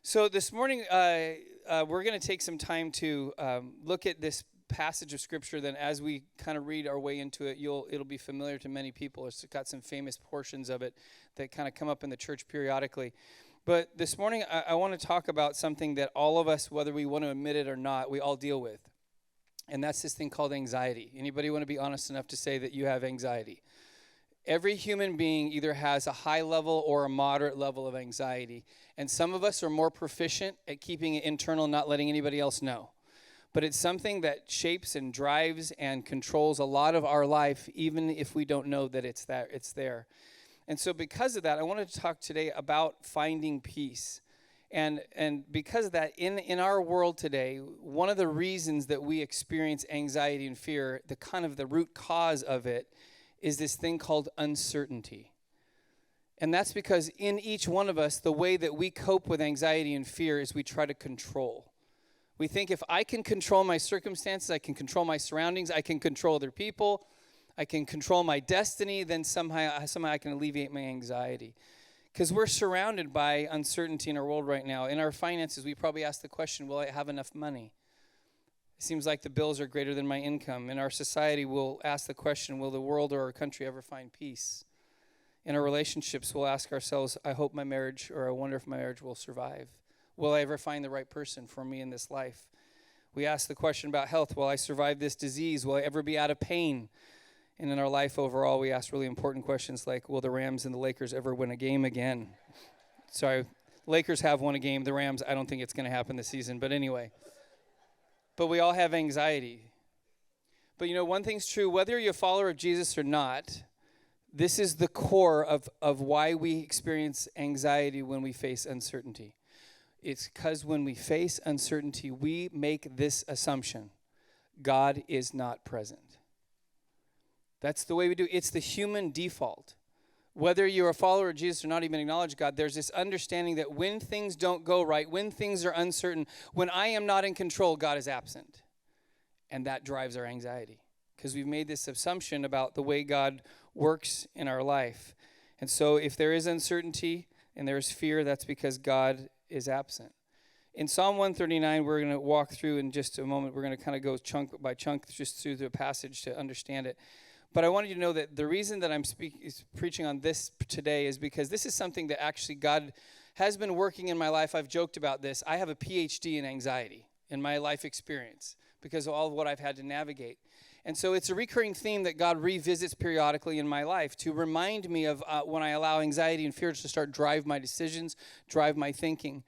So this morning, we're going to take some time to look at this passage of scripture. Then, as we kind of read our way into it, it'll be familiar to many people. It's got some famous portions of it that kind of come up in the church periodically. But this morning, I want to talk about something that all of us, whether we want to admit it or not, we all deal with, and that's this thing called anxiety. Anybody want to be honest enough to say that you have anxiety? Every human being either has a high level or a moderate level of anxiety. And some of us are more proficient at keeping it internal, not letting anybody else know. But it's something that shapes and drives and controls a lot of our life, even if we don't know that it's there. And so because of that, I wanted to talk today about finding peace. And because of that, in our world today, one of the reasons that we experience anxiety and fear, the root cause of it, is this thing called uncertainty. And that's because in each one of us, the way that we cope with anxiety and fear is we try to control. We think if I can control my circumstances, I can control my surroundings, I can control other people, I can control my destiny, then somehow I can alleviate my anxiety. Because we're surrounded by uncertainty in our world right now. In our finances, we probably ask the question, will I have enough money? It seems like the bills are greater than my income. In our society, we'll ask the question, will the world or our country ever find peace? In our relationships, we'll ask ourselves, I hope my marriage, or I wonder if my marriage will survive. Will I ever find the right person for me in this life? We ask the question about health, will I survive this disease? Will I ever be out of pain? And in our life overall, we ask really important questions like, will the Rams and the Lakers ever win a game again? Sorry, Lakers have won a game. The Rams, I don't think it's going to happen this season, but anyway. But we all have anxiety. But one thing's true, whether you're a follower of Jesus or not, this is the core of why we experience anxiety when we face uncertainty. It's because when we face uncertainty, we make this assumption: God is not present. That's the way we do it. It's the human default. Whether you're a follower of Jesus or not even acknowledge God, there's this understanding that when things don't go right, when things are uncertain, when I am not in control, God is absent. And that drives our anxiety because we've made this assumption about the way God works in our life. And so if there is uncertainty and there is fear, that's because God is absent. In Psalm 139, we're going to walk through in just a moment. We're going to kind of go chunk by chunk just through the passage to understand it. But I wanted you to know that the reason that I'm preaching on this today is because this is something that actually God has been working in my life. I've joked about this. I have a PhD in anxiety in my life experience because of all of what I've had to navigate. And so it's a recurring theme that God revisits periodically in my life to remind me of when I allow anxiety and fear to start drive my decisions, drive my thinking.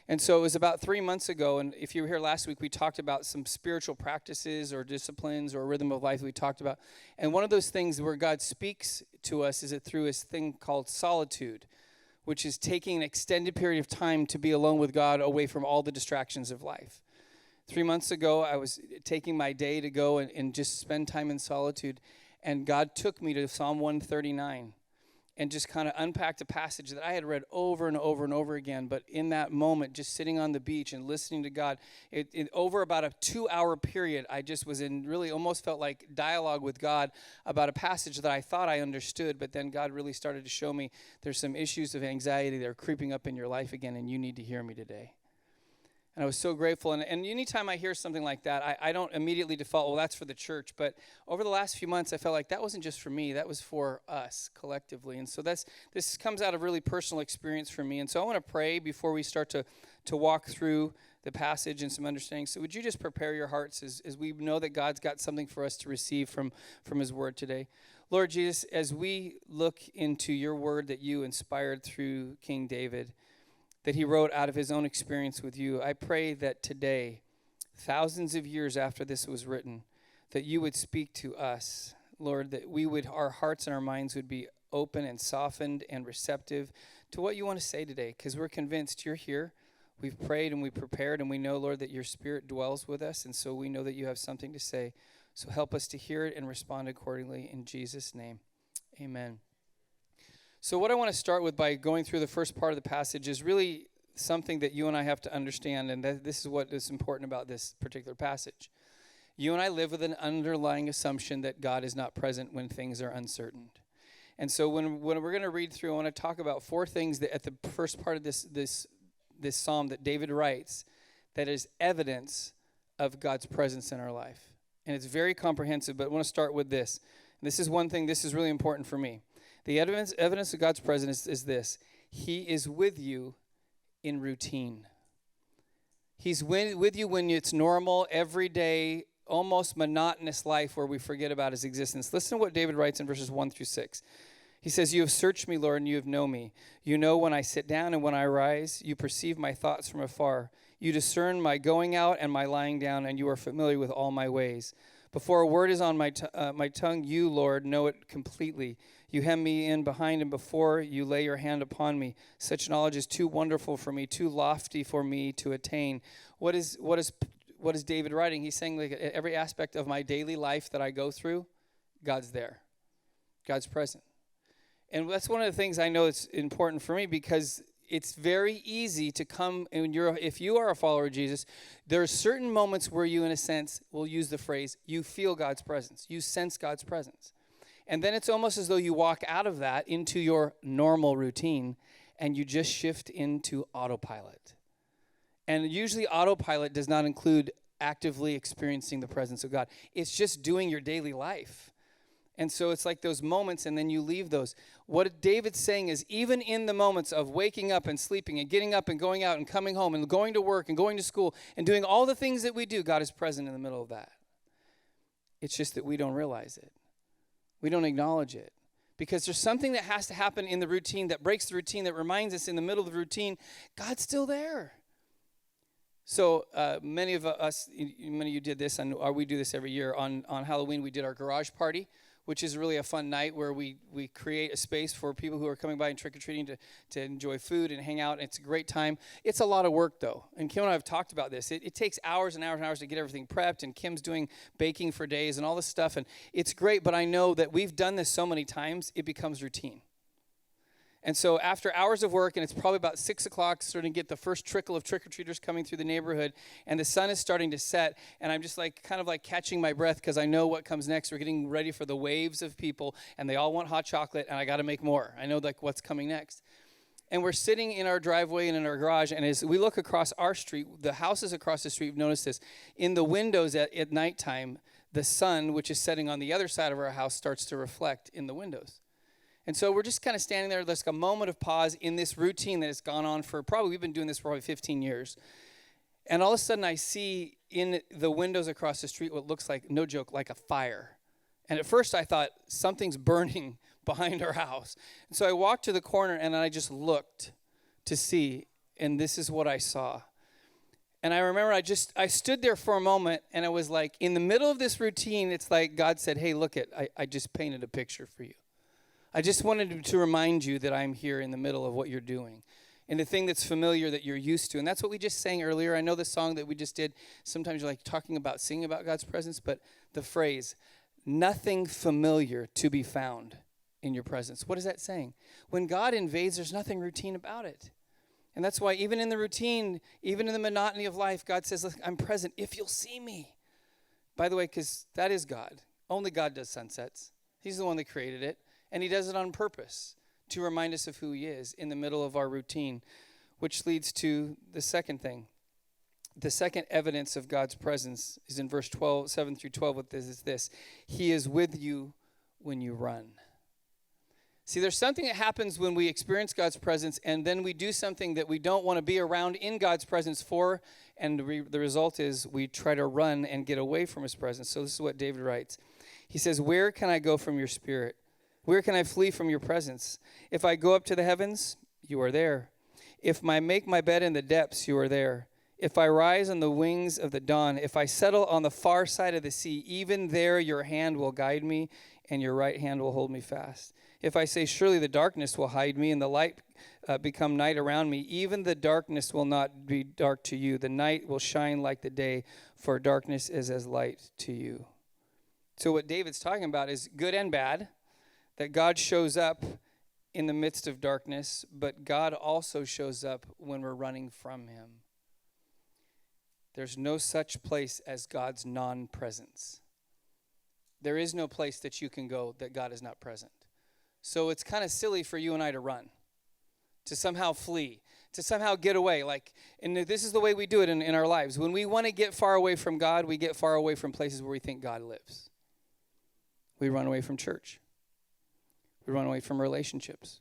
And so it was about 3 months ago, and if you were here last week, we talked about some spiritual practices or disciplines or rhythm of life we talked about. And one of those things where God speaks to us is through his thing called solitude, which is taking an extended period of time to be alone with God away from all the distractions of life. 3 months ago, I was taking my day to go and just spend time in solitude, and God took me to Psalm 139. And just kind of unpacked a passage that I had read over and over and over again. But in that moment, just sitting on the beach and listening to God, over about a 2-hour period, I just was in really almost felt like dialogue with God about a passage that I thought I understood. But then God really started to show me there's some issues of anxiety that are creeping up in your life again, and you need to hear me today. And I was so grateful. And anytime I hear something like that, I don't immediately default, well, that's for the church. But over the last few months, I felt like that wasn't just for me. That was for us collectively. And so this comes out of really personal experience for me. And so I want to pray before we start to walk through the passage and some understanding. So would you just prepare your hearts as we know that God's got something for us to receive from his word today. Lord Jesus, as we look into your word that you inspired through King David, that he wrote out of his own experience with you, I pray that today, thousands of years after this was written, that you would speak to us, Lord, that our hearts and our minds would be open and softened and receptive to what you want to say today, because we're convinced you're here. We've prayed and we prepared, and we know, Lord, that your Spirit dwells with us, and so we know that you have something to say. So help us to hear it and respond accordingly. In Jesus' name, amen. So what I want to start with by going through the first part of the passage is really something that you and I have to understand, and this is what is important about this particular passage. You and I live with an underlying assumption that God is not present when things are uncertain. And so when we're going to read through, I want to talk about 4 things that at the first part of this this psalm that David writes that is evidence of God's presence in our life. And it's very comprehensive, but I want to start with this. This is one thing, this is really important for me. The evidence of God's presence is this. He is with you in routine. He's with you when it's normal, everyday, almost monotonous life where we forget about his existence. Listen to what David writes in verses 1 through 6. He says, "You have searched me, Lord, and you have known me. You know when I sit down and when I rise. You perceive my thoughts from afar. You discern my going out and my lying down, and you are familiar with all my ways. Before a word is on my tongue, you, Lord, know it completely. You hem me in behind and before you lay your hand upon me. Such knowledge is too wonderful for me, too lofty for me to attain." What is David writing? He's saying, like, every aspect of my daily life that I go through, God's there. God's present. And that's one of the things I know it's important for me, because it's very easy to come, and if you are a follower of Jesus, there are certain moments where you, in a sense, will use the phrase, you feel God's presence. You sense God's presence. And then it's almost as though you walk out of that into your normal routine, and you just shift into autopilot. And usually autopilot does not include actively experiencing the presence of God. It's just doing your daily life. And so it's like those moments, and then you leave those. What David's saying is, even in the moments of waking up and sleeping and getting up and going out and coming home and going to work and going to school and doing all the things that we do, God is present in the middle of that. It's just that we don't realize it. We don't acknowledge it. Because there's something that has to happen in the routine that breaks the routine, that reminds us in the middle of the routine, God's still there. So many of you did this, and we do this every year. On Halloween, we did our garage party, which is really a fun night where we create a space for people who are coming by and trick-or-treating to enjoy food and hang out. And it's a great time. It's a lot of work, though. And Kim and I have talked about this. It takes hours and hours and hours to get everything prepped, and Kim's doing baking for days and all this stuff. And it's great, but I know that we've done this so many times, it becomes routine. And so after hours of work, and it's probably about 6 o'clock, starting to get the first trickle of trick-or-treaters coming through the neighborhood, and the sun is starting to set, and I'm just kind of catching my breath, because I know what comes next. We're getting ready for the waves of people, and they all want hot chocolate, and I got to make more. I know what's coming next. And we're sitting in our driveway and in our garage, and as we look across our street, the houses across the street, notice this, in the windows at nighttime, the sun, which is setting on the other side of our house, starts to reflect in the windows. And so we're just kind of standing there. There's a moment of pause in this routine that has gone on for we've been doing this for probably 15 years. And all of a sudden I see in the windows across the street what looks like, no joke, like a fire. And at first I thought something's burning behind our house. And so I walked to the corner and I just looked to see, and this is what I saw. And I remember I stood there for a moment, and I was like, in the middle of this routine, it's like God said, hey, look I just painted a picture for you. I just wanted to remind you that I'm here in the middle of what you're doing, and the thing that's familiar that you're used to. And that's what we just sang earlier. I know the song that we just did, sometimes you're singing about God's presence, but the phrase, nothing familiar to be found in your presence. What is that saying? When God invades, there's nothing routine about it. And that's why even in the routine, even in the monotony of life, God says, look, I'm present if you'll see me. By the way, because that is God. Only God does sunsets. He's the one that created it. And he does it on purpose to remind us of who he is in the middle of our routine, which leads to the second thing. The second evidence of God's presence is in verse 7 through 12. What is this? He is with you when you run. See, there's something that happens when we experience God's presence, and then we do something that we don't want to be around in God's presence for, and the result is we try to run and get away from his presence. So this is what David writes. He says, where can I go from your spirit? Where can I flee from your presence? If I go up to the heavens, you are there. If I make my bed in the depths, you are there. If I rise on the wings of the dawn, if I settle on the far side of the sea, even there your hand will guide me, and your right hand will hold me fast. If I say, surely the darkness will hide me, and the light become night around me, even the darkness will not be dark to you. The night will shine like the day, for darkness is as light to you. So what David's talking about is good and bad, that God shows up in the midst of darkness, but God also shows up when we're running from him. There's no such place as God's non-presence. There is no place that you can go that God is not present. So it's kind of silly for you and I to run, to somehow flee, to somehow get away. And this is the way we do it in our lives. When we want to get far away from God, we get far away from places where we think God lives. We run away from church. We run away from relationships.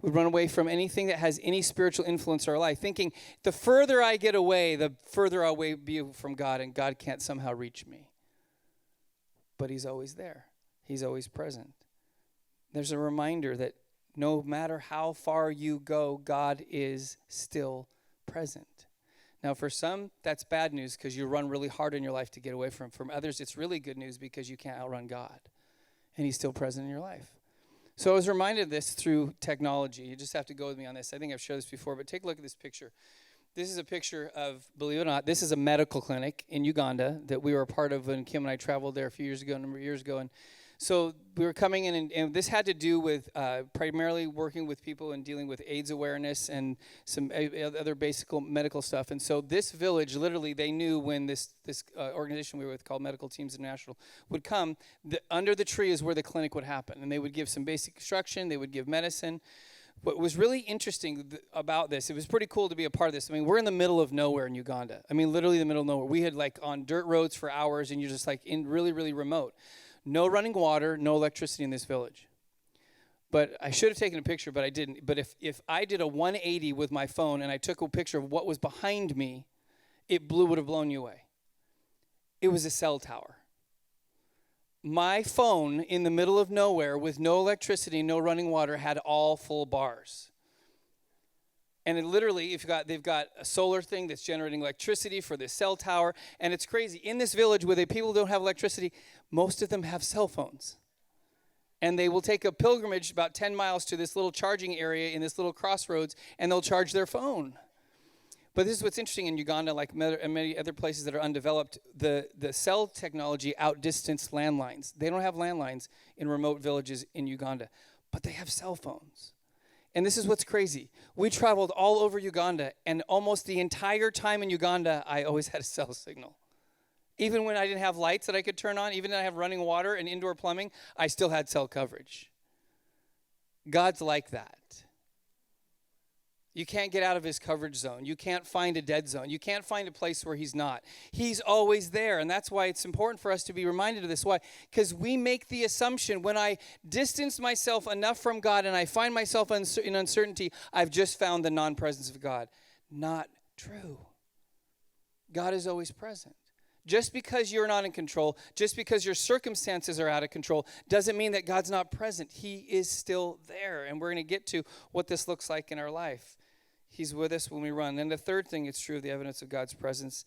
We run away from anything that has any spiritual influence in our life, thinking the further I get away, the further I'll be from God, and God can't somehow reach me. But he's always there. He's always present. There's a reminder that no matter how far you go, God is still present. Now, for some, that's bad news because you run really hard in your life to get away from him. From others, it's really good news because you can't outrun God, and he's still present in your life. So I was reminded of this through technology. You just have to go with me on this. I think I've showed this before, but take a look at this picture. This is a picture of, believe it or not, this is a medical clinic in Uganda that we were a part of when Kim and I traveled there a number of years ago. And so we were coming in, and this had to do with primarily working with people and dealing with AIDS awareness and some other basic medical stuff. And so this village, literally, they knew when this organization we were with called Medical Teams International would come, under the tree is where the clinic would happen. And they would give some basic instruction. They would give medicine. What was really interesting about this, it was pretty cool to be a part of this. I mean, we're in the middle of nowhere in Uganda. I mean, literally the middle of nowhere. We had on dirt roads for hours, and you're just in really, really remote. No running water, no electricity in this village. But I should have taken a picture, but I didn't. But if I did a 180 with my phone and I took a picture of what was behind me, it would have blown you away. It was a cell tower. My phone in the middle of nowhere with no electricity, no running water, had all full bars. And it literally, they've got a solar thing that's generating electricity for this cell tower. And it's crazy. In this village where the people don't have electricity, most of them have cell phones. And they will take a pilgrimage about 10 miles to this little charging area in this little crossroads, and they'll charge their phone. But this is what's interesting in Uganda, like many other places that are undeveloped, the cell technology outdistanced landlines. They don't have landlines in remote villages in Uganda, but they have cell phones. And this is what's crazy. We traveled all over Uganda, and almost the entire time in Uganda, I always had a cell signal. Even when I didn't have lights that I could turn on, even though I have running water and indoor plumbing, I still had cell coverage. God's like that. You can't get out of his coverage zone. You can't find a dead zone. You can't find a place where he's not. He's always there, and that's why it's important for us to be reminded of this. Why? Because we make the assumption when I distance myself enough from God and I find myself in uncertainty, I've just found the non-presence of God. Not true. God is always present. Just because you're not in control, just because your circumstances are out of control, doesn't mean that God's not present. He is still there, and we're going to get to what this looks like in our life. He's with us when we run. And the third thing it's true of the evidence of God's presence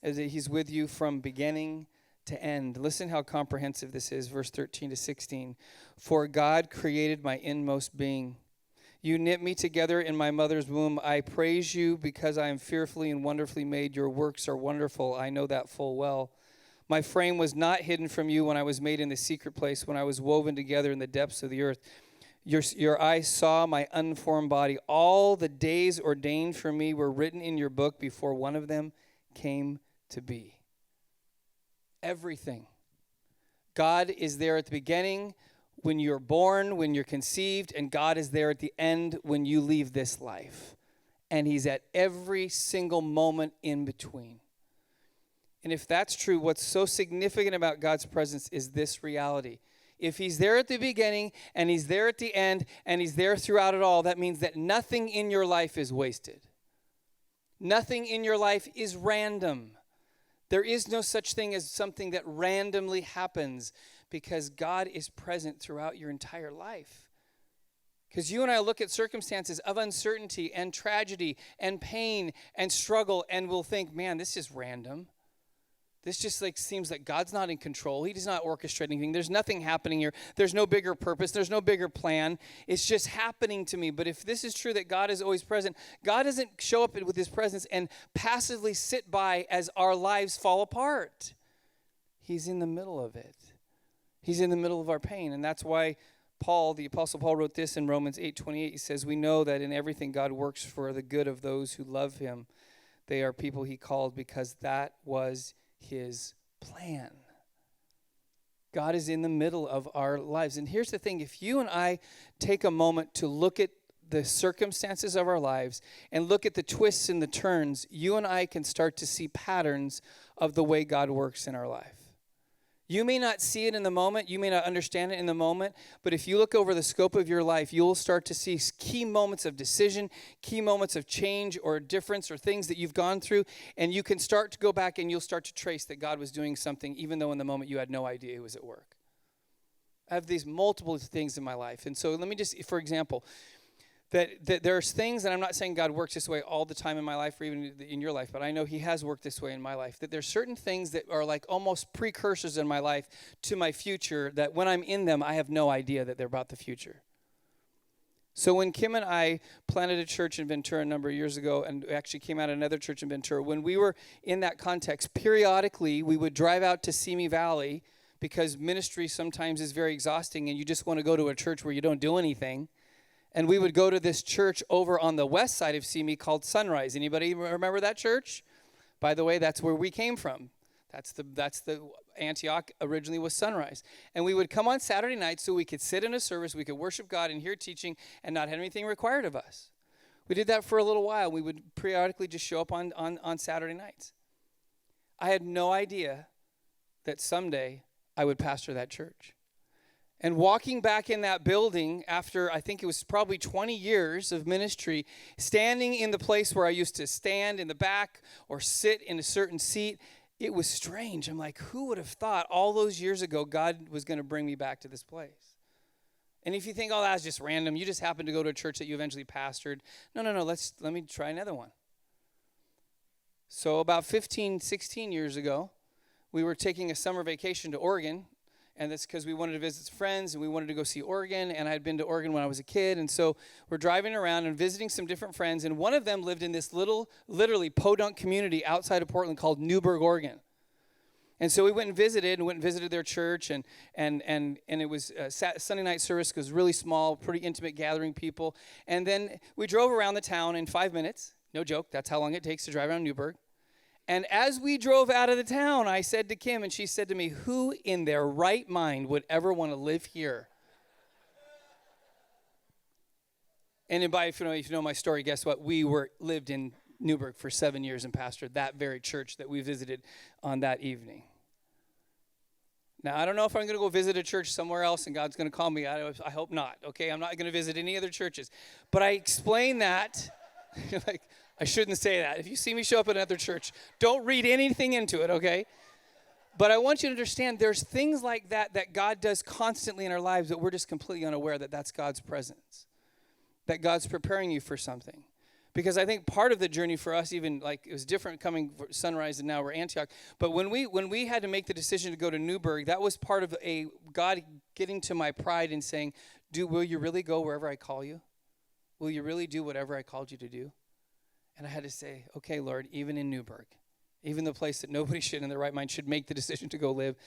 is that he's with you from beginning to end. Listen how comprehensive this is, verse 13 to 16. For God created my inmost being. You knit me together in my mother's womb. I praise you because I am fearfully and wonderfully made. Your works are wonderful. I know that full well. My frame was not hidden from you when I was made in the secret place, when I was woven together in the depths of the earth. Your eyes saw my unformed body. All the days ordained for me were written in your book before one of them came to be. Everything. God is there at the beginning when you're born, when you're conceived, and God is there at the end when you leave this life. And he's at every single moment in between. And if that's true, what's so significant about God's presence is this reality. If he's there at the beginning, and he's there at the end, and he's there throughout it all, that means that nothing in your life is wasted. Nothing in your life is random. There is no such thing as something that randomly happens, because God is present throughout your entire life. Because you and I look at circumstances of uncertainty and tragedy and pain and struggle, and we'll think, man, this is random. This just seems like God's not in control. He does not orchestrate anything. There's nothing happening here. There's no bigger purpose. There's no bigger plan. It's just happening to me. But if this is true that God is always present, God doesn't show up with his presence and passively sit by as our lives fall apart. He's in the middle of it. He's in the middle of our pain. And that's why the Apostle Paul wrote this in Romans 8:28. He says, we know that in everything God works for the good of those who love him. They are people he called because that was his plan. God is in the middle of our lives. And here's the thing, if you and I take a moment to look at the circumstances of our lives and look at the twists and the turns, you and I can start to see patterns of the way God works in our life. You may not see it in the moment, you may not understand it in the moment, but if you look over the scope of your life, you'll start to see key moments of decision, key moments of change or difference or things that you've gone through, and you can start to go back and you'll start to trace that God was doing something even though in the moment you had no idea He was at work. I have these multiple things in my life, and so let me just, for example, that there's things that I'm not saying God works this way all the time in my life or even in your life, but I know He has worked this way in my life, that there's certain things that are like almost precursors in my life to my future that when I'm in them, I have no idea that they're about the future. So when Kim and I planted a church in Ventura a number of years ago and actually came out of another church in Ventura, when we were in that context, periodically we would drive out to Simi Valley because ministry sometimes is very exhausting and you just want to go to a church where you don't do anything. And we would go to this church over on the west side of Simi called Sunrise. Anybody remember that church? By the way, that's where we came from. That's the Antioch originally was Sunrise. And we would come on Saturday nights so we could sit in a service, we could worship God and hear teaching and not have anything required of us. We did that for a little while. We would periodically just show up on Saturday nights. I had no idea that someday I would pastor that church. And walking back in that building after, I think it was probably 20 years of ministry, standing in the place where I used to stand in the back or sit in a certain seat, it was strange. I'm like, who would have thought all those years ago God was going to bring me back to this place? And if you think, oh, that's just random, you just happened to go to a church that you eventually pastored. No, let me try another one. So about 15, 16 years ago, we were taking a summer vacation to Oregon. And that's because we wanted to visit some friends, and we wanted to go see Oregon, and I had been to Oregon when I was a kid, and so we're driving around and visiting some different friends, and one of them lived in this little, literally, podunk community outside of Portland called Newberg, Oregon. And so we went and visited their church, and it was Sunday night service was really small, pretty intimate gathering people, and then we drove around the town in 5 minutes. No joke, that's how long it takes to drive around Newberg. And as we drove out of the town, I said to Kim, and she said to me, who in their right mind would ever want to live here? And if you know my story, guess what? We lived in Newberg for 7 years and pastored that very church that we visited on that evening. Now, I don't know if I'm going to go visit a church somewhere else and God's going to call me. I hope not, okay? I'm not going to visit any other churches. But I explain that, like, I shouldn't say that. If you see me show up at another church, don't read anything into it, okay? But I want you to understand there's things like that God does constantly in our lives that we're just completely unaware that that's God's presence, that God's preparing you for something. Because I think part of the journey for us, even like it was different coming from Sunrise and now we're Antioch. But when we had to make the decision to go to Newberg, that was part of a God getting to my pride and saying, will you really go wherever I call you? Will you really do whatever I called you to do? And I had to say, okay, Lord, even in Newberg, even the place that nobody should in their right mind should make the decision to go live,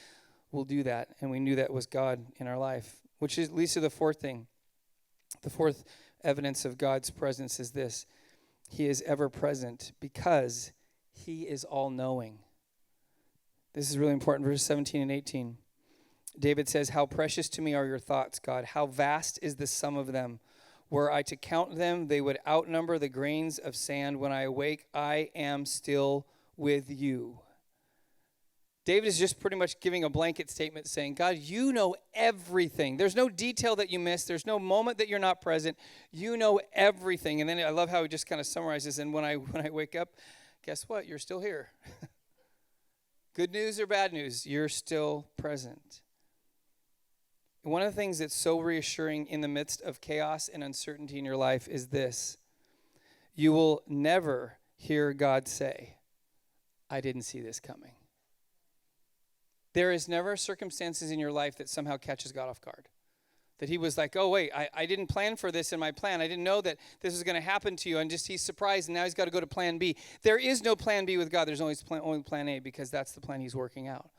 we'll do that. And we knew that was God in our life, which leads to the fourth thing. The fourth evidence of God's presence is this. He is ever present because He is all-knowing. This is really important, verses 17 and 18. David says, how precious to me are your thoughts, God. How vast is the sum of them. Were I to count them, they would outnumber the grains of sand. When I awake, I am still with you. David is just pretty much giving a blanket statement saying, God, you know everything. There's no detail that you miss. There's no moment that you're not present. You know everything. And then I love how he just kind of summarizes, and when I wake up, guess what? You're still here. Good news or bad news, you're still present. One of the things that's so reassuring in the midst of chaos and uncertainty in your life is this. You will never hear God say, I didn't see this coming. There is never circumstances in your life that somehow catches God off guard. That He was like, oh, wait, I didn't plan for this in my plan. I didn't know that this was going to happen to you. And just He's surprised, and now He's got to go to plan B. There is no plan B with God. There's only plan A, because that's the plan He's working out.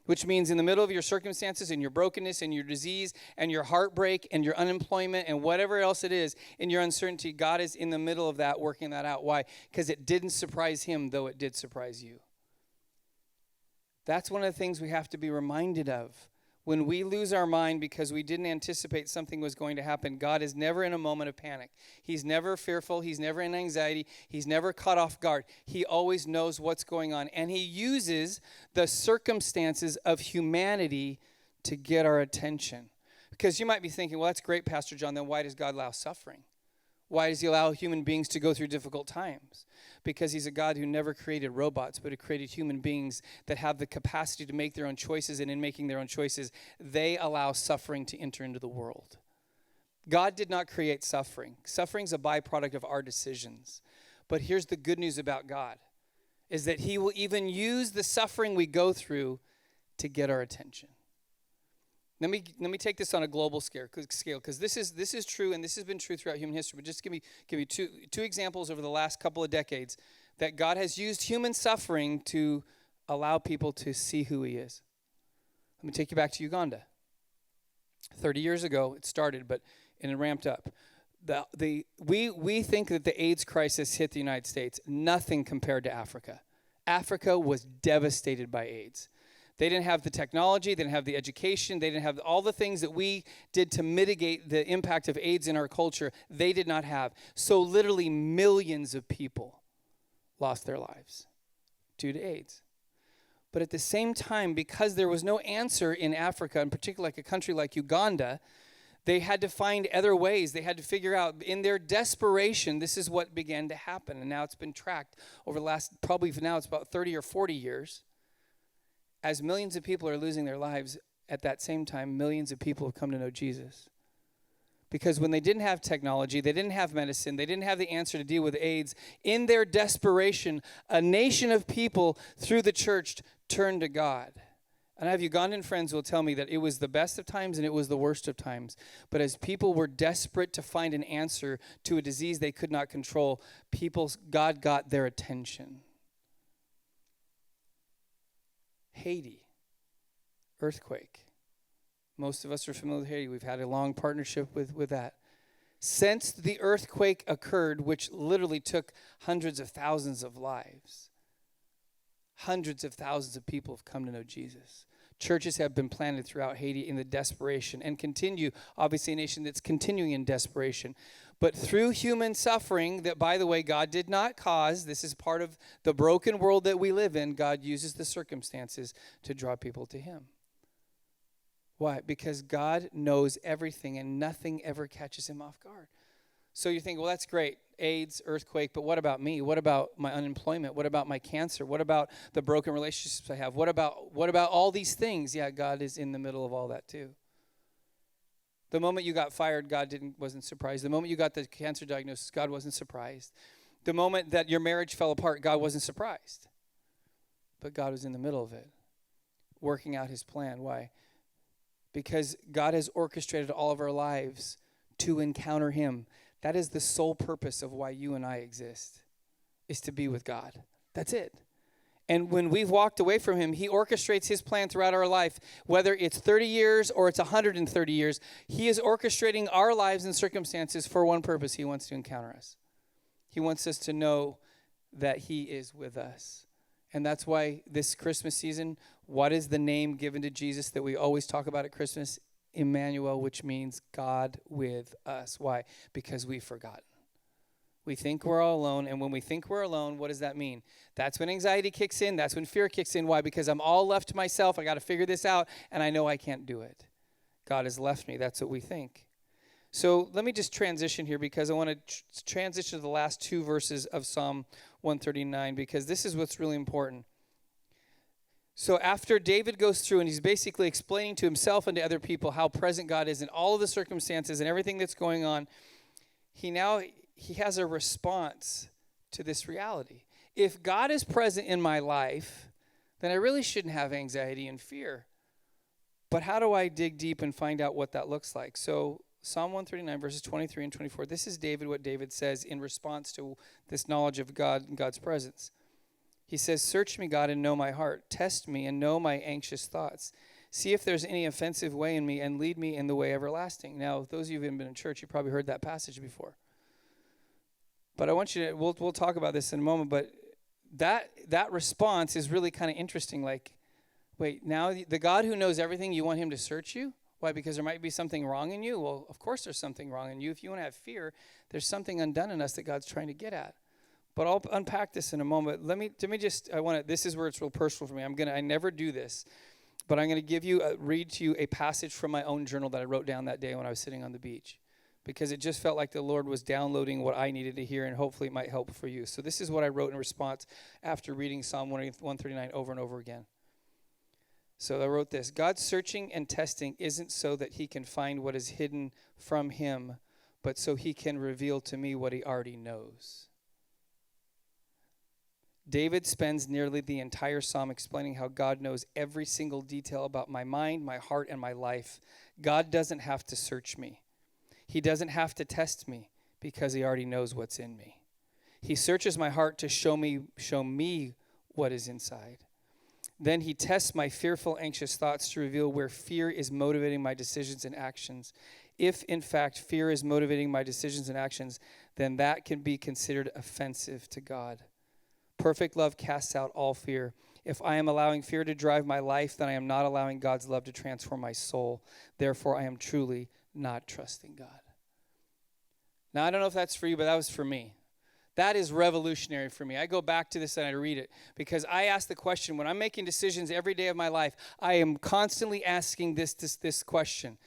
Which means in the middle of your circumstances and your brokenness and your disease and your heartbreak and your unemployment and whatever else it is, in your uncertainty, God is in the middle of that, working that out. Why? Because it didn't surprise Him, though it did surprise you. That's one of the things we have to be reminded of. When we lose our mind because we didn't anticipate something was going to happen, God is never in a moment of panic. He's never fearful. He's never in anxiety. He's never caught off guard. He always knows what's going on. And he uses the circumstances of humanity to get our attention. Because you might be thinking, well, that's great, Pastor John. Then why does God allow suffering? Why does he allow human beings to go through difficult times? Because he's a God who never created robots, but who created human beings that have the capacity to make their own choices, and in making their own choices, they allow suffering to enter into the world. God did not create suffering. Suffering's a byproduct of our decisions. But here's the good news about God, is that he will even use the suffering we go through to get our attention. Let me take this on a global scale, because this is true, and this has been true throughout human history. But just give me two examples over the last couple of decades that God has used human suffering to allow people to see who he is. Let me take you back to Uganda. 30 years ago it started, and it ramped up. We think that the AIDS crisis hit the United States. Nothing compared to Africa. Africa was devastated by AIDS. They didn't have the technology, they didn't have the education, they didn't have all the things that we did to mitigate the impact of AIDS in our culture. They did not have. So literally millions of people lost their lives due to AIDS. But at the same time, because there was no answer in Africa, in particular like a country like Uganda, they had to find other ways. They had to figure out, in their desperation, this is what began to happen. And now it's been tracked over the last, probably now it's about 30 or 40 years. As millions of people are losing their lives, at that same time, millions of people have come to know Jesus. Because when they didn't have technology, they didn't have medicine, they didn't have the answer to deal with AIDS, in their desperation, a nation of people through the church turned to God. And I have Ugandan friends who will tell me that it was the best of times and it was the worst of times. But as people were desperate to find an answer to a disease they could not control, God got their attention. Haiti, earthquake. Most of us are familiar with Haiti. We've had a long partnership with that. Since the earthquake occurred, which literally took hundreds of thousands of lives, hundreds of thousands of people have come to know Jesus. Churches have been planted throughout Haiti in the desperation and continue, obviously a nation that's continuing in desperation. But through human suffering that, by the way, God did not cause, this is part of the broken world that we live in, God uses the circumstances to draw people to him. Why? Because God knows everything and nothing ever catches him off guard. So you think, well, that's great, AIDS, earthquake, but what about me? What about my unemployment? What about my cancer? What about the broken relationships I have? What about all these things? Yeah, God is in the middle of all that too. The moment you got fired, God wasn't surprised. The moment you got the cancer diagnosis, God wasn't surprised. The moment that your marriage fell apart, God wasn't surprised. But God was in the middle of it, working out his plan. Why? Because God has orchestrated all of our lives to encounter him. That is the sole purpose of why you and I exist, is to be with God. That's it. And when we've walked away from him, he orchestrates his plan throughout our life. Whether it's 30 years or it's 130 years, he is orchestrating our lives and circumstances for one purpose. He wants to encounter us. He wants us to know that he is with us. And that's why this Christmas season, what is the name given to Jesus that we always talk about at Christmas? Emmanuel, which means God with us. Why? Because we've forgotten. We think we're all alone, and when we think we're alone, what does that mean? That's when anxiety kicks in. That's when fear kicks in. Why? Because I'm all left to myself. I got to figure this out, and I know I can't do it. God has left me. That's what we think. So let me just transition here, because I want to transition to the last two verses of Psalm 139, because this is what's really important. So after David goes through and he's basically explaining to himself and to other people how present God is in all of the circumstances and everything that's going on, he has a response to this reality. If God is present in my life, then I really shouldn't have anxiety and fear. But how do I dig deep and find out what that looks like? So Psalm 139, verses 23 and 24, this is what David says in response to this knowledge of God and God's presence. He says, "Search me, God, and know my heart. Test me and know my anxious thoughts. See if there's any offensive way in me and lead me in the way everlasting." Now, those of you who haven't been in church, you probably heard that passage before. But I want you to, we'll talk about this in a moment, but that response is really kind of interesting. Like, Wait, now the God who knows everything, you want him to search you? Why? Because there might be something wrong in you? Well, of course there's something wrong in you. If you want to have fear, there's something undone in us that God's trying to get at. But I'll unpack this in a moment. This is where it's real personal for me. I never do this, but I'm going to read to you a passage from my own journal that I wrote down that day when I was sitting on the beach, because it just felt like the Lord was downloading what I needed to hear, and hopefully it might help for you. So this is what I wrote in response after reading Psalm 139 over and over again. So I wrote this: God's searching and testing isn't so that he can find what is hidden from him, but so he can reveal to me what he already knows. David spends nearly the entire psalm explaining how God knows every single detail about my mind, my heart, and my life. God doesn't have to search me. He doesn't have to test me because he already knows what's in me. He searches my heart to show me what is inside. Then he tests my fearful, anxious thoughts to reveal where fear is motivating my decisions and actions. If, in fact, fear is motivating my decisions and actions, then that can be considered offensive to God. Perfect love casts out all fear. If I am allowing fear to drive my life, then I am not allowing God's love to transform my soul. Therefore, I am truly not trusting God. Now, I don't know if that's for you, but that was for me. That is revolutionary for me. I go back to this and I read it because I ask the question, when I'm making decisions every day of my life, I am constantly asking this question: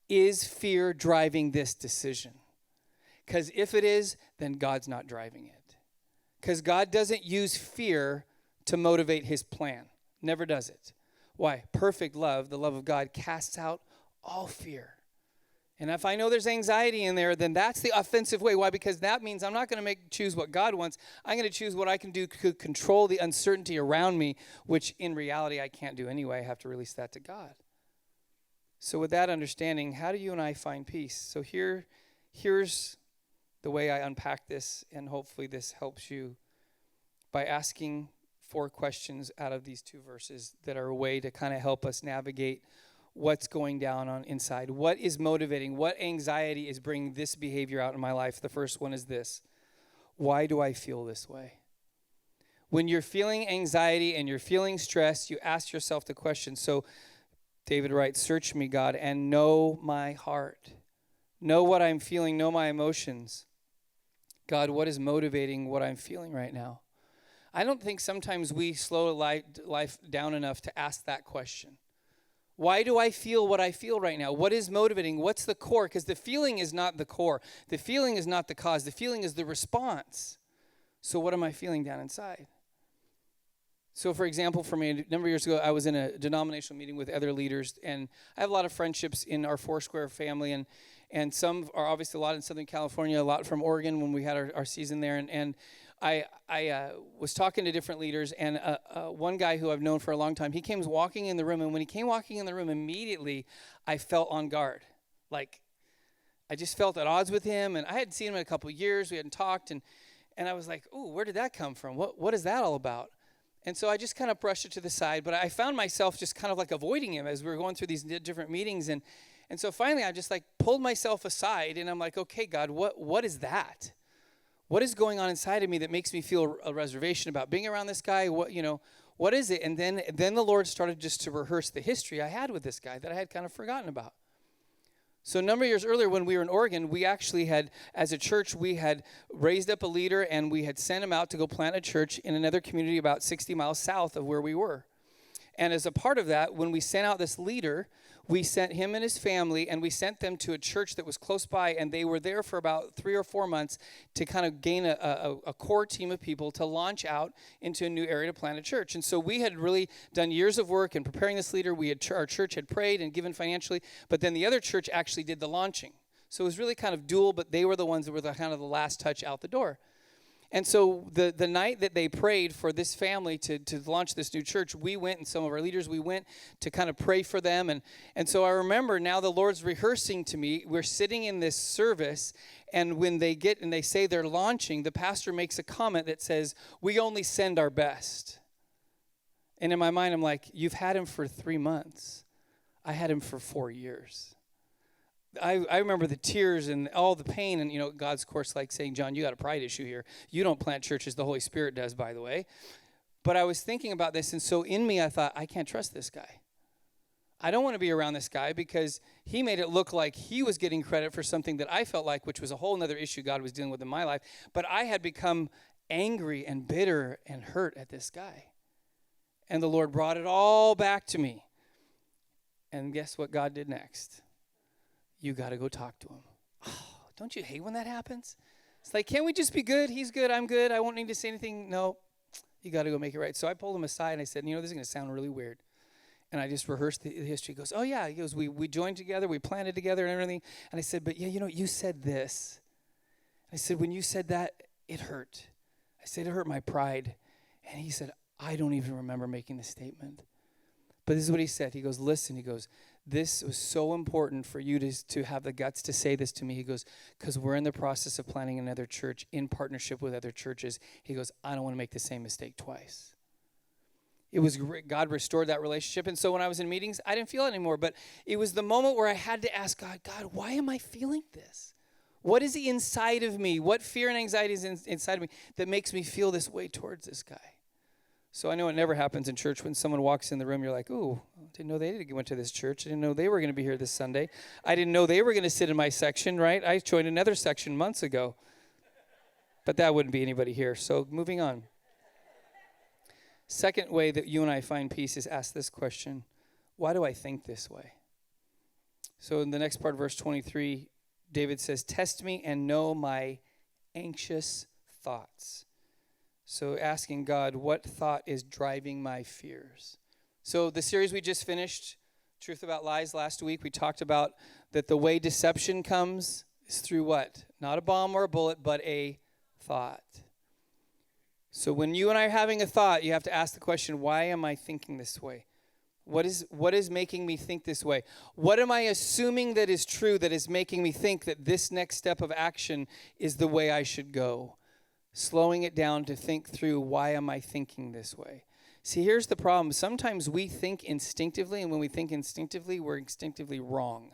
is fear driving this decision? Because if it is, then God's not driving it. Because God doesn't use fear to motivate his plan. Never does it. Why? Perfect love, the love of God, casts out all fear. And if I know there's anxiety in there, then that's the offensive way. Why? Because that means I'm not going to choose what God wants. I'm going to choose what I can do to control the uncertainty around me, which in reality I can't do anyway. I have to release that to God. So with that understanding, how do you and I find peace? So here's the way I unpack this, and hopefully this helps you, by asking 4 questions out of these 2 verses that are a way to kind of help us navigate what's going down on inside. What is motivating? What anxiety is bringing this behavior out in my life? The first one is this: why do I feel this way? When you're feeling anxiety and you're feeling stress, you ask yourself the question. So David writes, "Search me, God, and know my heart. Know what I'm feeling, know my emotions." God, what is motivating what I'm feeling right now? I don't think sometimes we slow life down enough to ask that question. Why do I feel what I feel right now? What is motivating? What's the core? Because the feeling is not the core. The feeling is not the cause. The feeling is the response. So what am I feeling down inside? So, for example, for me, a number of years ago, I was in a denominational meeting with other leaders, and I have a lot of friendships in our Foursquare family, and some are obviously a lot in Southern California, a lot from Oregon when we had our season there, and I was talking to different leaders, and one guy who I've known for a long time, he came walking in the room, and when he came walking in the room, immediately I felt on guard. Like, I just felt at odds with him, and I hadn't seen him in a couple of years. We hadn't talked, and I was like, "Ooh, where did that come from? What is that all about?" And so I just kind of brushed it to the side, but I found myself just kind of like avoiding him as we were going through these different meetings, and so finally I just like pulled myself aside, and I'm like, "Okay, God, what is that? What is going on inside of me that makes me feel a reservation about being around this guy? What is it?" And then the Lord started just to rehearse the history I had with this guy that I had kind of forgotten about. So a number of years earlier when we were in Oregon, we actually had, as a church, we had raised up a leader and we had sent him out to go plant a church in another community about 60 miles south of where we were. And as a part of that, when we sent out this leader, we sent him and his family, and we sent them to a church that was close by, and they were there for about 3 or 4 months to kind of gain a core team of people to launch out into a new area to plant a church. And so we had really done years of work in preparing this leader. Our church had prayed and given financially, but then the other church actually did the launching. So it was really kind of dual, but they were the ones that were kind of the last touch out the door. And so the night that they prayed for this family to launch this new church, we went, and some of our leaders, we went to kind of pray for them. And so I remember now the Lord's rehearsing to me. We're sitting in this service, and when they get and they say they're launching, the pastor makes a comment that says, "We only send our best." And in my mind, I'm like, "You've had him for 3 months. I had him for 4 years." I remember the tears and all the pain, and God's, of course, like saying, "John, you got a pride issue here. You don't plant churches, the Holy Spirit does, by the way." But I was thinking about this, and so in me I thought, I can't trust this guy. I don't want to be around this guy because he made it look like he was getting credit for something that I felt like, which was a whole other issue God was dealing with in my life. But I had become angry and bitter and hurt at this guy. And the Lord brought it all back to me. And guess what God did next? You got to go talk to him. Oh, don't you hate when that happens? It's like, can't we just be good? He's good, I'm good. I won't need to say anything. No, you got to go make it right. So I pulled him aside and I said, this is going to sound really weird. And I just rehearsed the history. He goes, oh, yeah. He goes, we joined together. We planted together and everything. And I said, but, you said this. I said, when you said that, it hurt. I said, it hurt my pride. And he said, I don't even remember making the statement. But this is what he said. He goes, listen. He goes, this was so important for you to have the guts to say this to me. He goes, because we're in the process of planning another church in partnership with other churches. He goes, I don't want to make the same mistake twice. It was great. God restored that relationship. And so when I was in meetings, I didn't feel it anymore. But it was the moment where I had to ask God, why am I feeling this? What is inside of me? What fear and anxiety is inside of me that makes me feel this way towards this guy? So I know it never happens in church when someone walks in the room, you're like, ooh, I didn't know they went to this church. I didn't know they were going to be here this Sunday. I didn't know they were going to sit in my section, right? I joined another section months ago. But that wouldn't be anybody here. So moving on. Second way that you and I find peace is ask this question: why do I think this way? So in the next part of verse 23, David says, test me and know my anxious thoughts. So asking God, what thought is driving my fears? So the series we just finished, Truth About Lies, last week, we talked about that the way deception comes is through what? Not a bomb or a bullet, but a thought. So when you and I are having a thought, you have to ask the question, why am I thinking this way? What is making me think this way? What am I assuming that is true that is making me think that this next step of action is the way I should go? Slowing it down to think through, why am I thinking this way? See, here's the problem. Sometimes we think instinctively, and when we think instinctively, we're instinctively wrong.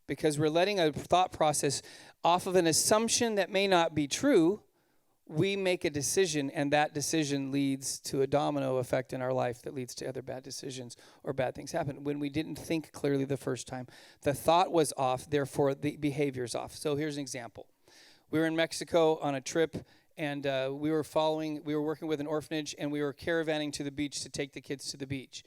Because we're letting a thought process off of an assumption that may not be true. We make a decision, and that decision leads to a domino effect in our life that leads to other bad decisions or bad things happen. When we didn't think clearly the first time, the thought was off, therefore the behavior's off. So here's an example. We were in Mexico on a trip, and we were working with an orphanage, and we were caravanning to the beach to take the kids to the beach.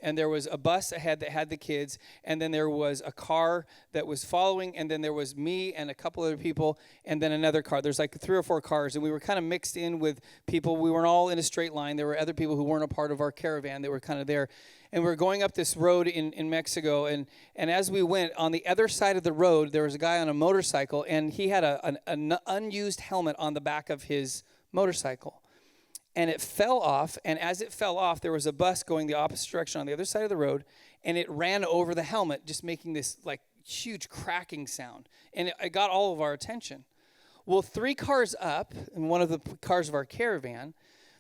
And there was a bus ahead that had the kids, and then there was a car that was following, and then there was me and a couple other people, and then another car. There's like 3 or 4 cars, and we were kind of mixed in with people. We weren't all in a straight line. There were other people who weren't a part of our caravan that were kind of there. And we were going up this road in Mexico, and as we went, on the other side of the road, there was a guy on a motorcycle, and he had an unused helmet on the back of his motorcycle. And it fell off, and as it fell off, there was a bus going the opposite direction on the other side of the road, and it ran over the helmet, just making this like huge cracking sound. And it got all of our attention. Well, 3 cars up, in one of the cars of our caravan,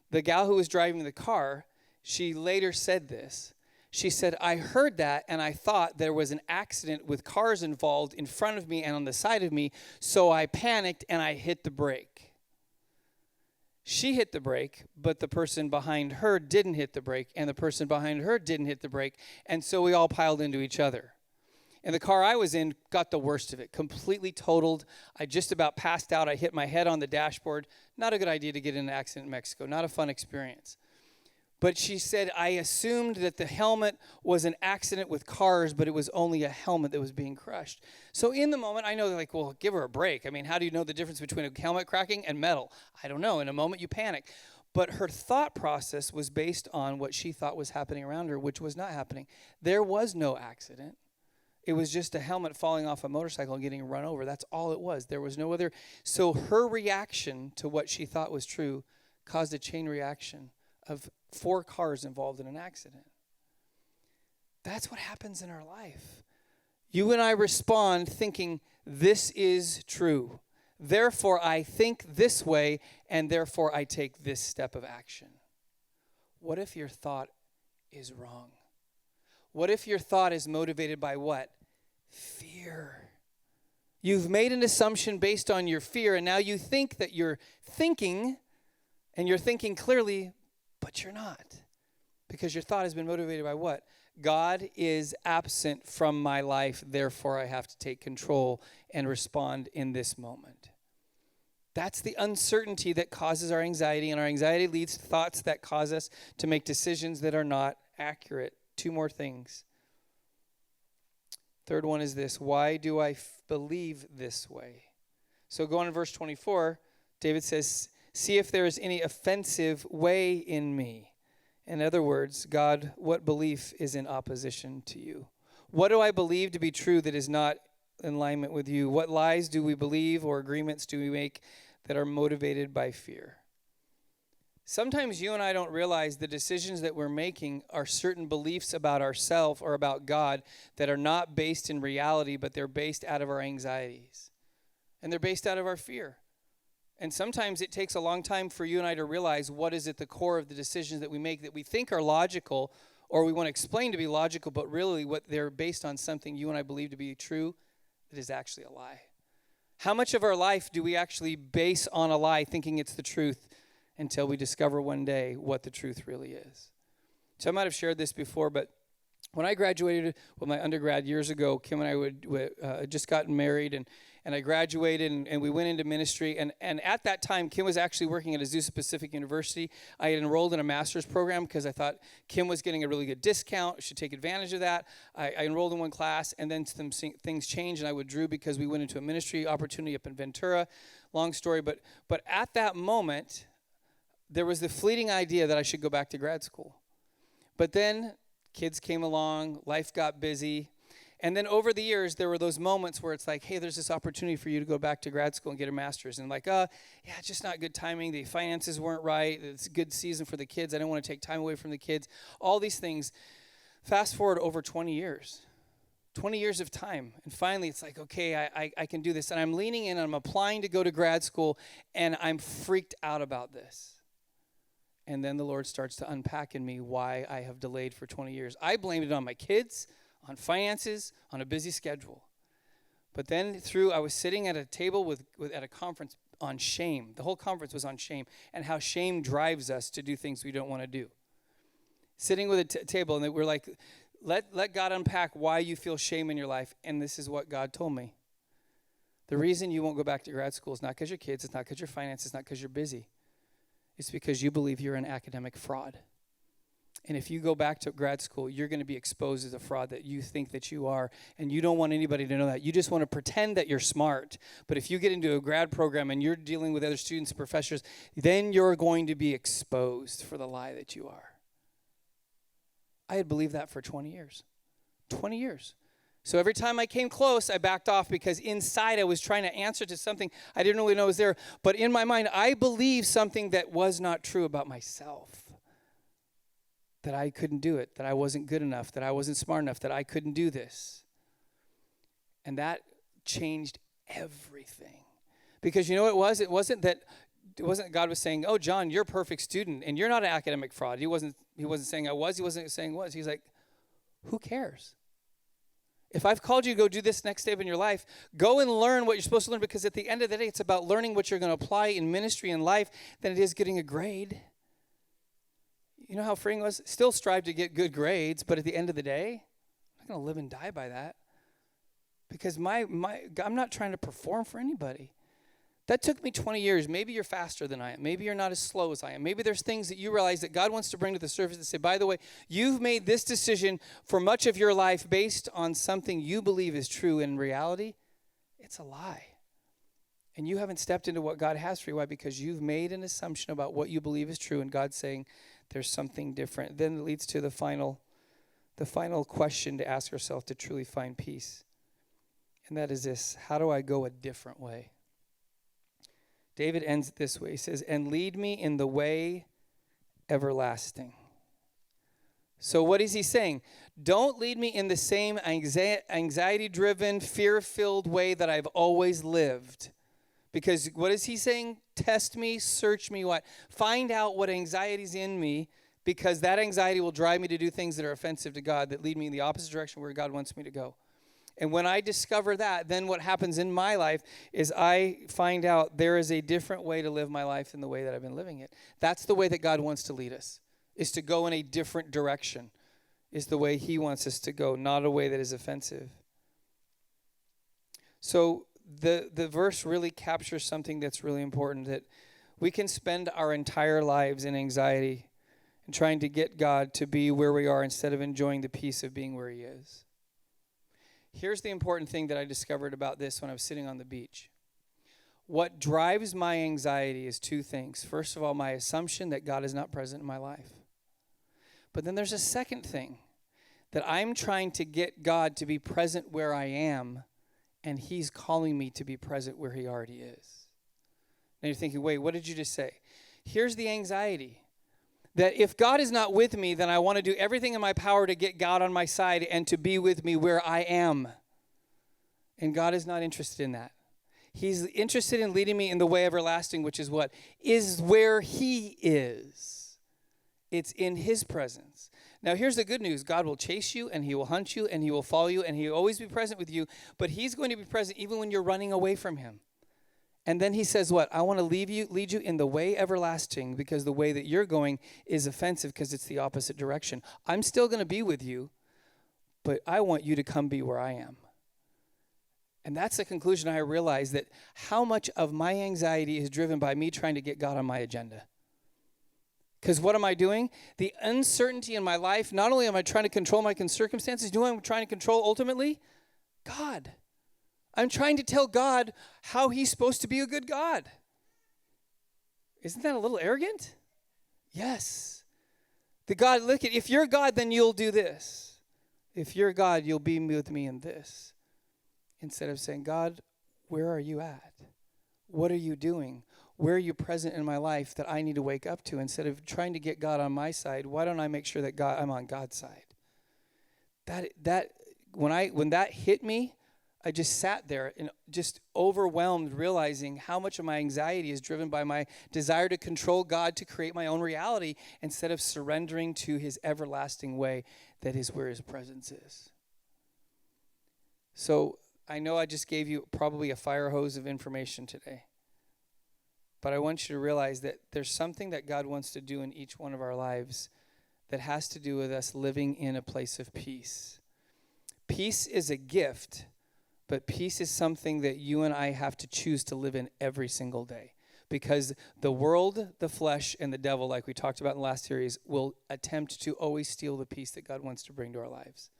the gal who was driving the car, she later said this. She said, I heard that, and I thought there was an accident with cars involved in front of me and on the side of me, so I panicked and I hit the brake. She hit the brake, but the person behind her didn't hit the brake, and the person behind her didn't hit the brake, and so we all piled into each other. And the car I was in got the worst of it, completely totaled. I just about passed out. I hit my head on the dashboard. Not a good idea to get in an accident in Mexico. Not a fun experience. But she said, I assumed that the helmet was an accident with cars, but it was only a helmet that was being crushed. So in the moment, I know they're like, well, give her a break. I mean, how do you know the difference between a helmet cracking and metal? I don't know. In a moment, you panic. But her thought process was based on what she thought was happening around her, which was not happening. There was no accident. It was just a helmet falling off a motorcycle and getting run over. That's all it was. There was no other. So her reaction to what she thought was true caused a chain reaction of 4 cars involved in an accident. That's what happens in our life. You and I respond thinking, this is true. Therefore, I think this way, and therefore I take this step of action. What if your thought is wrong? What if your thought is motivated by what? Fear. You've made an assumption based on your fear, and now you think that you're thinking, and you're thinking clearly, but but you're not. Because your thought has been motivated by what? God is absent from my life, therefore I have to take control and respond in this moment. That's the uncertainty that causes our anxiety, and our anxiety leads to thoughts that cause us to make decisions that are not accurate. 2 more things. Third one is this: why do I believe this way? So going to verse 24, David says, see if there is any offensive way in me. In other words, God, what belief is in opposition to you? What do I believe to be true that is not in alignment with you? What lies do we believe or agreements do we make that are motivated by fear? Sometimes you and I don't realize the decisions that we're making are certain beliefs about ourselves or about God that are not based in reality, but they're based out of our anxieties. And they're based out of our fear. And sometimes it takes a long time for you and I to realize what is at the core of the decisions that we make that we think are logical or we want to explain to be logical, but really what they're based on something you and I believe to be true that is actually a lie. How much of our life do we actually base on a lie thinking it's the truth until we discover one day what the truth really is? So I might have shared this before, but when I graduated with my undergrad years ago, Kim and I would just gotten married, and I graduated, and we went into ministry. And at that time, Kim was actually working at Azusa Pacific University. I had enrolled in a master's program because I thought Kim was getting a really good discount. I should take advantage of that. I enrolled in one class, and then some things changed, and I withdrew because we went into a ministry opportunity up in Ventura. Long story, but at that moment, there was the fleeting idea that I should go back to grad school. But then kids came along, life got busy. And then over the years, there were those moments where it's like, hey, there's this opportunity for you to go back to grad school and get a master's. And like, yeah, it's just not good timing. The finances weren't right. It's a good season for the kids. I don't want to take time away from the kids. All these things. Fast forward over 20 years. 20 years of time. And finally, it's like, okay, I can do this. And I'm leaning in, and I'm applying to go to grad school, and I'm freaked out about this. And then the Lord starts to unpack in me why I have delayed for 20 years. I blamed it on my kids, on finances, on a busy schedule. But then I was sitting at a table at a conference on shame. The whole conference was on shame and how shame drives us to do things we don't want to do. Sitting with a table, and we're like, let God unpack why you feel shame in your life. And this is what God told me. The reason you won't go back to grad school is not because your kids, it's not because your finances, it's not because you're busy. It's because you believe you're an academic fraud. And if you go back to grad school, you're going to be exposed as a fraud that you think that you are, and you don't want anybody to know that. You just want to pretend that you're smart. But if you get into a grad program and you're dealing with other students and professors, then you're going to be exposed for the lie that you are. I had believed that for 20 years. 20 years. So every time I came close, I backed off because inside I was trying to answer to something I didn't really know was there. But in my mind, I believed something that was not true about myself. That I couldn't do it, that I wasn't good enough, that I wasn't smart enough, that I couldn't do this. And that changed everything. Because you know what it was? It wasn't God was saying, oh, John, you're a perfect student, and you're not an academic fraud. He wasn't saying I was. He wasn't saying was. He's like, who cares? If I've called you to go do this next step in your life, go and learn what you're supposed to learn, because at the end of the day, it's about learning what you're going to apply in ministry and life than it is getting a grade. You know how freeing it was? Still strive to get good grades, but at the end of the day, I'm not going to live and die by that. Because I'm not trying to perform for anybody. That took me 20 years. Maybe you're faster than I am. Maybe you're not as slow as I am. Maybe there's things that you realize that God wants to bring to the surface and say, by the way, you've made this decision for much of your life based on something you believe is true. In reality, it's a lie. And you haven't stepped into what God has for you. Why? Because you've made an assumption about what you believe is true, and God's saying there's something different. Then it leads to the final question to ask yourself to truly find peace. And that is this: how do I go a different way? David ends it this way. He says, and lead me in the way everlasting. So what is he saying? Don't lead me in the same anxiety-driven, fear-filled way that I've always lived. Because what is he saying? Test me, search me, what? Find out what anxiety's in me, because that anxiety will drive me to do things that are offensive to God, that lead me in the opposite direction where God wants me to go. And when I discover that, then what happens in my life is I find out there is a different way to live my life than the way that I've been living it. That's the way that God wants to lead us. is to go in a different direction, is the way he wants us to go, not a way that is offensive. So the verse really captures something that's really important, that we can spend our entire lives in anxiety and trying to get God to be where we are instead of enjoying the peace of being where he is. Here's the important thing that I discovered about this when I was sitting on the beach. What drives my anxiety is two things. First of all, my assumption that God is not present in my life. But then there's a second thing, that I'm trying to get God to be present where I am, and he's calling me to be present where he already is. Now you're thinking, wait, what did you just say? Here's the anxiety. That if God is not with me, then I want to do everything in my power to get God on my side and to be with me where I am. And God is not interested in that. He's interested in leading me in the way everlasting, which is what? Is where he is. It's in his presence. Now here's the good news. God will chase you, and he will hunt you, and he will follow you, and he will always be present with you. But he's going to be present even when you're running away from him. And then he says what? I want to lead you in the way everlasting, because the way that you're going is offensive because it's the opposite direction. I'm still going to be with you, but I want you to come be where I am. And that's the conclusion I realized, that how much of my anxiety is driven by me trying to get God on my agenda. Because what am I doing? The uncertainty in my life, not only am I trying to control my circumstances, do I'm trying to control ultimately? God. I'm trying to tell God how he's supposed to be a good God. Isn't that a little arrogant? Yes. The God, look at, if you're God, then you'll do this. If you're God, you'll be with me in this. Instead of saying, God, where are you at? What are you doing? Where are you present in my life that I need to wake up to? Instead of trying to get God on my side, why don't I make sure that I'm on God's side? When that hit me, I just sat there and just overwhelmed, realizing how much of my anxiety is driven by my desire to control God to create my own reality instead of surrendering to his everlasting way that is where his presence is. So I know I just gave you probably a fire hose of information today, but I want you to realize that there's something that God wants to do in each one of our lives that has to do with us living in a place of peace. Peace is a gift. But peace is something that you and I have to choose to live in every single day. Because the world, the flesh, and the devil, like we talked about in the last series, will attempt to always steal the peace that God wants to bring to our lives.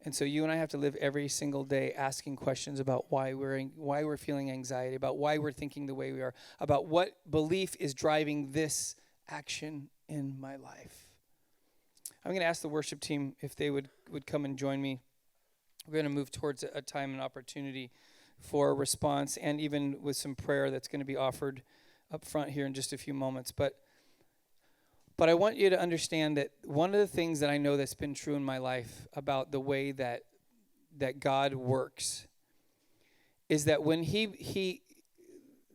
And so you and I have to live every single day asking questions about why we're feeling anxiety, about why we're thinking the way we are, about what belief is driving this action in my life. I'm going to ask the worship team if they would come and join me. We're going to move towards a time and opportunity for a response, and even with some prayer that's going to be offered up front here in just a few moments. But I want you to understand that one of the things that I know that's been true in my life about the way that God works is that when he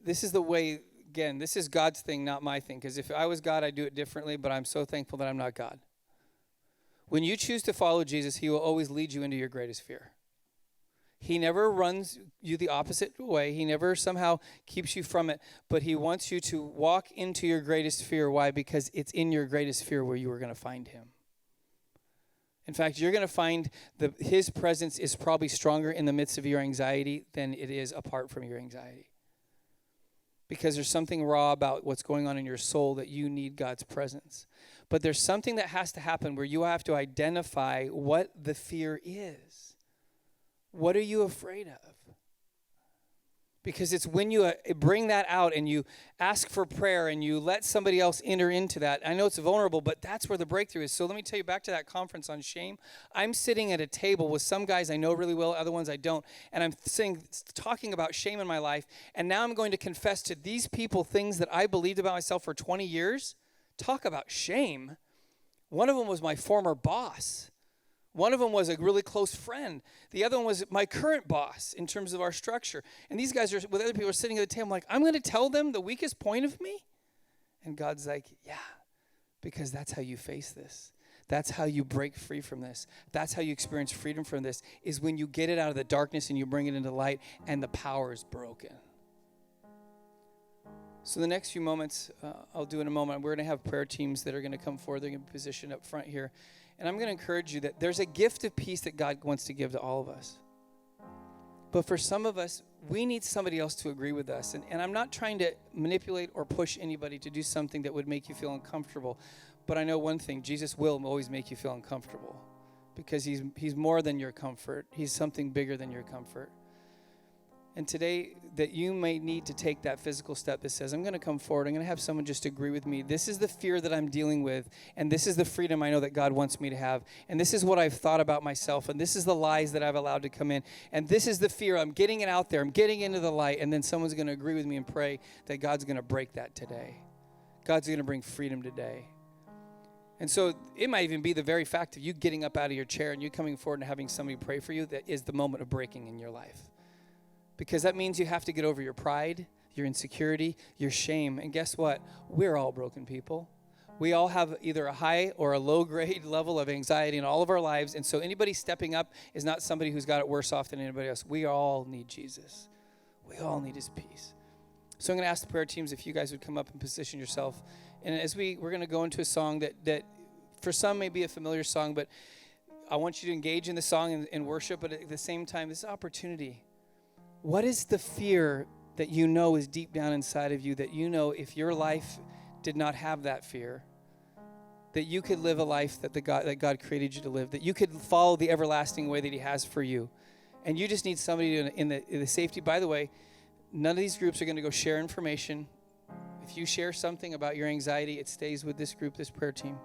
this is the way, again, this is God's thing, not my thing, because if I was God, I'd do it differently, but I'm so thankful that I'm not God. When you choose to follow Jesus, he will always lead you into your greatest fear. He never runs you the opposite way. He never somehow keeps you from it, but he wants you to walk into your greatest fear. Why? Because it's in your greatest fear where you are going to find him. In fact, you're going to find that his presence is probably stronger in the midst of your anxiety than it is apart from your anxiety. Because there's something raw about what's going on in your soul that you need God's presence. But there's something that has to happen where you have to identify what the fear is. What are you afraid of? Because it's when you bring that out and you ask for prayer and you let somebody else enter into that. I know it's vulnerable, but that's where the breakthrough is. So let me tell you, back to that conference on shame. I'm sitting at a table with some guys I know really well, other ones I don't. And I'm talking about shame in my life. And now I'm going to confess to these people things that I believed about myself for 20 years. Talk about shame. One of them was my former boss. One of them was a really close friend. The other one was my current boss in terms of our structure. And these guys are, with other people, are sitting at the table. I'm like, I'm going to tell them the weakest point of me? And God's like, yeah, because that's how you face this. That's how you break free from this. That's how you experience freedom from this, is when you get it out of the darkness and you bring it into light and the power is broken. So the next few moments, I'll do in a moment. We're going to have prayer teams that are going to come forward. They're going to be positioned up front here. And I'm going to encourage you that there's a gift of peace that God wants to give to all of us. But for some of us, we need somebody else to agree with us. And I'm not trying to manipulate or push anybody to do something that would make you feel uncomfortable. But I know one thing, Jesus will always make you feel uncomfortable because he's more than your comfort. He's something bigger than your comfort. And today, that you may need to take that physical step that says, I'm going to come forward. I'm going to have someone just agree with me. This is the fear that I'm dealing with, and this is the freedom I know that God wants me to have. And this is what I've thought about myself, and this is the lies that I've allowed to come in. And this is the fear. I'm getting it out there. I'm getting into the light. And then someone's going to agree with me and pray that God's going to break that today. God's going to bring freedom today. And so it might even be the very fact of you getting up out of your chair and you coming forward and having somebody pray for you that is the moment of breaking in your life. Because that means you have to get over your pride, your insecurity, your shame. And guess what? We're all broken people. We all have either a high or a low grade level of anxiety in all of our lives. And so anybody stepping up is not somebody who's got it worse off than anybody else. We all need Jesus. We all need his peace. So I'm going to ask the prayer teams if you guys would come up and position yourself. And as we're going to go into a song that for some may be a familiar song, but I want you to engage in the song and worship. But at the same time, this opportunity. What is the fear that you know is deep down inside of you that you know if your life did not have that fear, that you could live a life that God created you to live, that you could follow the everlasting way that he has for you. And you just need somebody in the safety. By the way, none of these groups are going to go share information. If you share something about your anxiety, it stays with this group, this prayer team.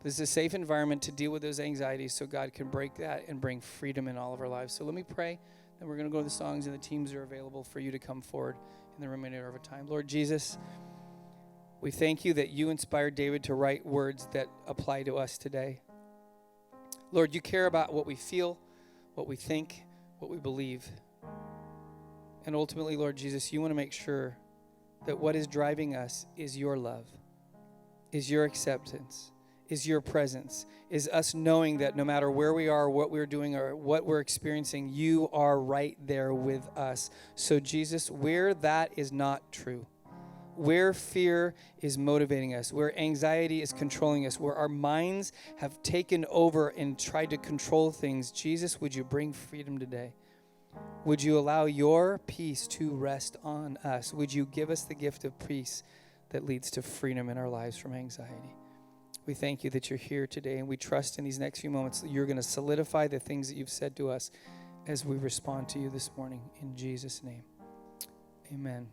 This is a safe environment to deal with those anxieties so God can break that and bring freedom in all of our lives. So let me pray. Then we're going to go to the songs, and the teams are available for you to come forward in the remainder of our time. Lord Jesus, we thank you that you inspired David to write words that apply to us today. Lord, you care about what we feel, what we think, what we believe. And ultimately, Lord Jesus, you want to make sure that what is driving us is your love, is your acceptance, is your presence, is us knowing that no matter where we are, what we're doing, or what we're experiencing, you are right there with us. So Jesus, where that is not true, where fear is motivating us, where anxiety is controlling us, where our minds have taken over and tried to control things, Jesus, would you bring freedom today? Would you allow your peace to rest on us? Would you give us the gift of peace that leads to freedom in our lives from anxiety? We thank you that you're here today, and we trust in these next few moments that you're going to solidify the things that you've said to us as we respond to you this morning. In Jesus' name, amen.